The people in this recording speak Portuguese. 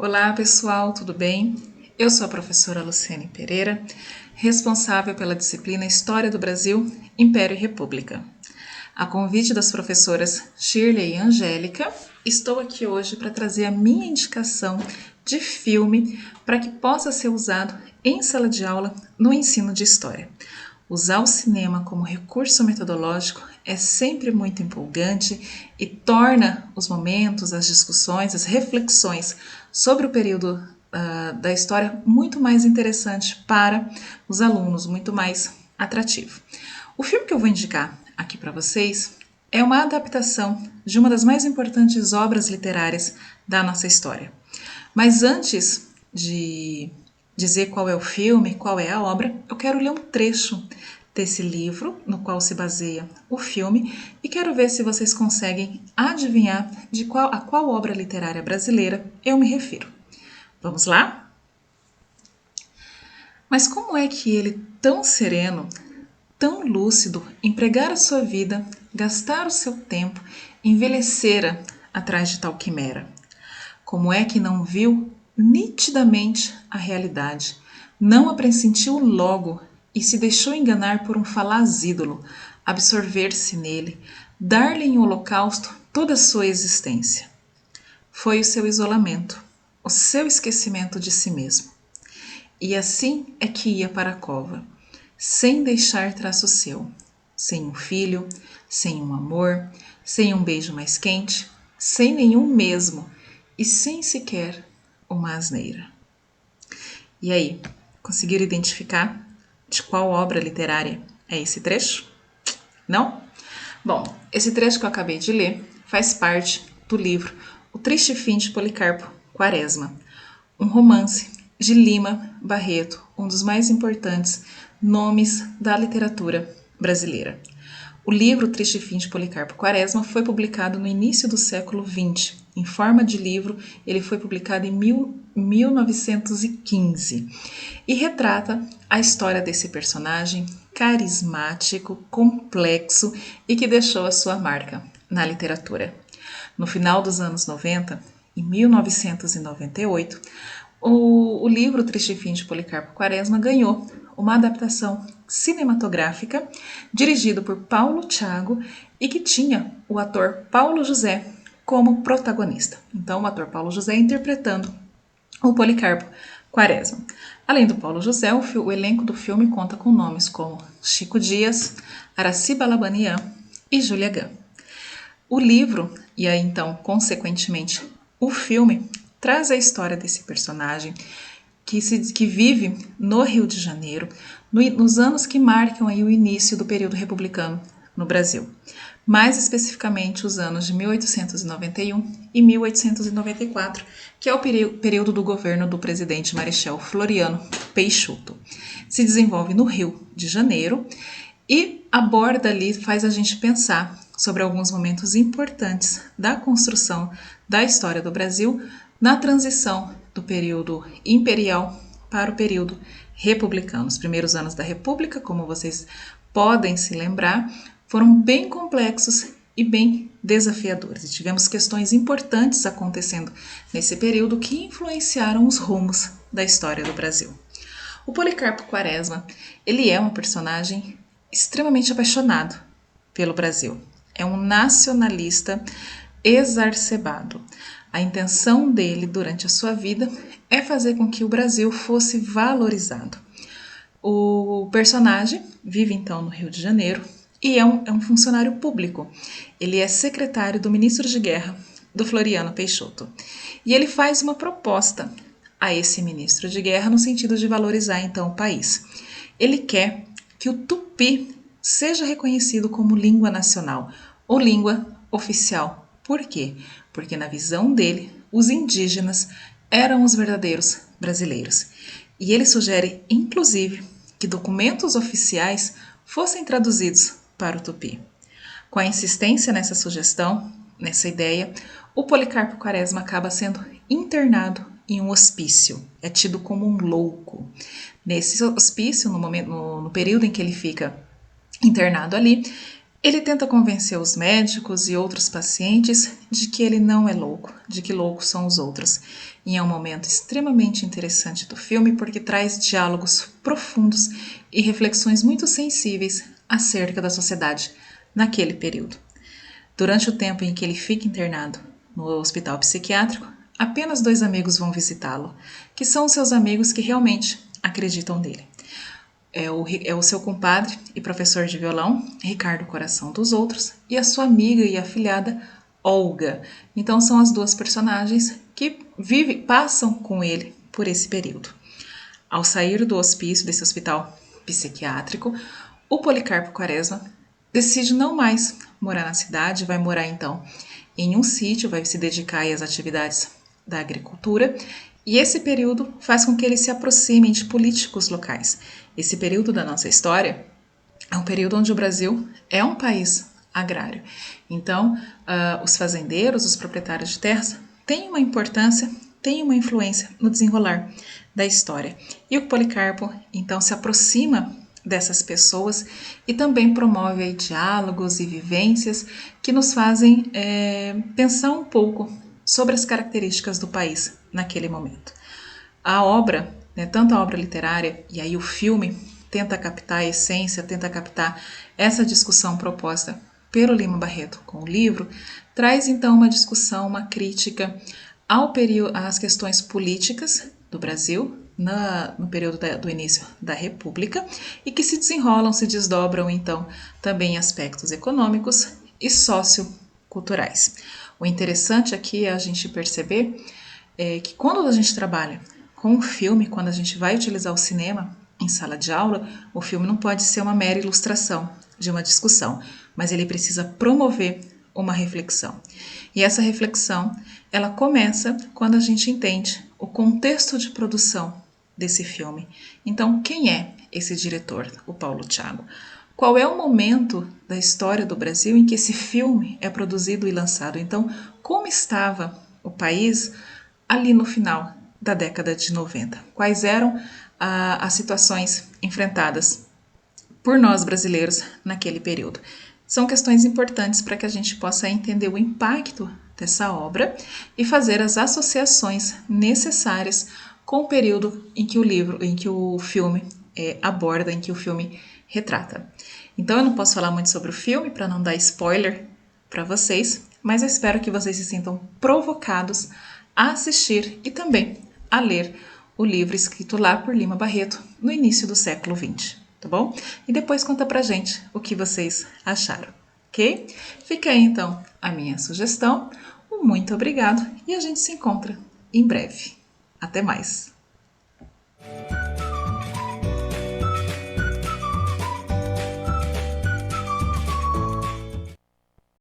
Olá pessoal, tudo bem? Eu sou a professora Luciane Pereira, responsável pela disciplina História do Brasil, Império e República. A convite das professoras Shirley e Angélica, estou aqui hoje para trazer a minha indicação de filme para que possa ser usado em sala de aula no ensino de História. Usar o cinema como recurso metodológico é sempre muito empolgante e torna os momentos, as discussões, as reflexões sobre o período da história muito mais interessante para os alunos, muito mais atrativo. O filme que eu vou indicar aqui para vocês é uma adaptação de uma das mais importantes obras literárias da nossa história. Mas antes de dizer qual é o filme, qual é a obra, eu quero ler um trecho desse livro no qual se baseia o filme e quero ver se vocês conseguem adivinhar a qual obra literária brasileira eu me refiro. Vamos lá? Mas como é que ele, tão sereno, tão lúcido, empregara sua vida, gastar o seu tempo, envelhecera atrás de tal quimera? Como é que não viu nitidamente a realidade, não a pressentiu logo e se deixou enganar por um falaz ídolo, absorver-se nele, dar-lhe em holocausto toda a sua existência? Foi o seu isolamento, o seu esquecimento de si mesmo. E assim é que ia para a cova, sem deixar traço seu, sem um filho, sem um amor, sem um beijo mais quente, sem nenhum mesmo, e sem sequer uma asneira. E aí, conseguiram identificar de qual obra literária é esse trecho? Não? Bom, esse trecho que eu acabei de ler faz parte do livro O Triste Fim de Policarpo Quaresma, um romance de Lima Barreto, um dos mais importantes nomes da literatura brasileira. O livro Triste Fim de Policarpo Quaresma foi publicado no início do século XX. Em forma de livro, ele foi publicado em 1915 e retrata a história desse personagem carismático, complexo e que deixou a sua marca na literatura. No final dos anos 90, em 1998, o livro Triste Fim de Policarpo Quaresma ganhou uma adaptação cinematográfica dirigido por Paulo Thiago e que tinha o ator Paulo José como protagonista. Então, o ator Paulo José interpretando o Policarpo Quaresma. Além do Paulo José, o elenco do filme conta com nomes como Chico Dias, Araci Balabanian e Júlia Gam. O livro, e aí então, consequentemente, o filme, traz a história desse personagem que vive no Rio de Janeiro, nos anos que marcam aí o início do período republicano no Brasil. Mais especificamente os anos de 1891 e 1894, que é o período do governo do presidente Marechal Floriano Peixoto. Se desenvolve no Rio de Janeiro e aborda ali, faz a gente pensar sobre alguns momentos importantes da construção da história do Brasil na transição do período imperial para o período republicano. Os primeiros anos da República, como vocês podem se lembrar, foram bem complexos e bem desafiadores. E tivemos questões importantes acontecendo nesse período que influenciaram os rumos da história do Brasil. O Policarpo Quaresma, ele é um personagem extremamente apaixonado pelo Brasil. É um nacionalista exacerbado. A intenção dele durante a sua vida é fazer com que o Brasil fosse valorizado. O personagem vive então no Rio de Janeiro e é um funcionário público. Ele é secretário do ministro de Guerra do Floriano Peixoto. E ele faz uma proposta a esse ministro de Guerra no sentido de valorizar então o país. Ele quer que o tupi seja reconhecido como língua nacional ou língua oficial. Por quê? Porque na visão dele, os indígenas eram os verdadeiros brasileiros. E ele sugere, inclusive, que documentos oficiais fossem traduzidos para o tupi. Com a insistência nessa sugestão, nessa ideia, o Policarpo Quaresma acaba sendo internado em um hospício. É tido como um louco. Nesse hospício, no período em que ele fica internado ali, Ele tenta convencer os médicos e outros pacientes de que ele não é louco, de que loucos são os outros. E é um momento extremamente interessante do filme porque traz diálogos profundos e reflexões muito sensíveis acerca da sociedade naquele período. Durante o tempo em que ele fica internado no hospital psiquiátrico, apenas 2 amigos vão visitá-lo, que são seus amigos que realmente acreditam nele. É o seu compadre e professor de violão, Ricardo Coração dos Outros, e a sua amiga e afilhada, Olga. Então são as 2 personagens que passam com ele por esse período. Ao sair do hospício, desse hospital psiquiátrico, o Policarpo Quaresma decide não mais morar na cidade, vai morar então em um sítio, vai se dedicar às atividades da agricultura, e esse período faz com que ele se aproxime de políticos locais. Esse período da nossa história é um período onde o Brasil é um país agrário. Então, os fazendeiros, os proprietários de terras, têm uma importância, têm uma influência no desenrolar da história. E o Policarpo, então, se aproxima dessas pessoas e também promove aí diálogos e vivências que nos fazem pensar um pouco sobre as características do país naquele momento. A obra, tanto a obra literária e aí o filme, tenta captar a essência, tenta captar essa discussão proposta pelo Lima Barreto com o livro, traz então uma discussão, uma crítica às questões políticas do Brasil, no período do início da República, e que se desenrolam, se desdobram então também em aspectos econômicos e socioculturais. O interessante aqui é a gente perceber que quando a gente trabalha com o filme, quando a gente vai utilizar o cinema em sala de aula, o filme não pode ser uma mera ilustração de uma discussão, mas ele precisa promover uma reflexão. E essa reflexão, ela começa quando a gente entende o contexto de produção desse filme. Então, quem é esse diretor, o Paulo Thiago? Qual é o momento da história do Brasil em que esse filme é produzido e lançado? Então, como estava o país ali no final da década de 90? Quais eram as situações enfrentadas por nós brasileiros naquele período? São questões importantes para que a gente possa entender o impacto dessa obra e fazer as associações necessárias com o período em que o filme aborda, em que o filme retrata. Então eu não posso falar muito sobre o filme para não dar spoiler para vocês, mas eu espero que vocês se sintam provocados a assistir e também a ler o livro escrito lá por Lima Barreto no início do século XX, tá bom? E depois conta pra gente o que vocês acharam, ok? Fica aí então a minha sugestão, um muito obrigado e a gente se encontra em breve. Até mais!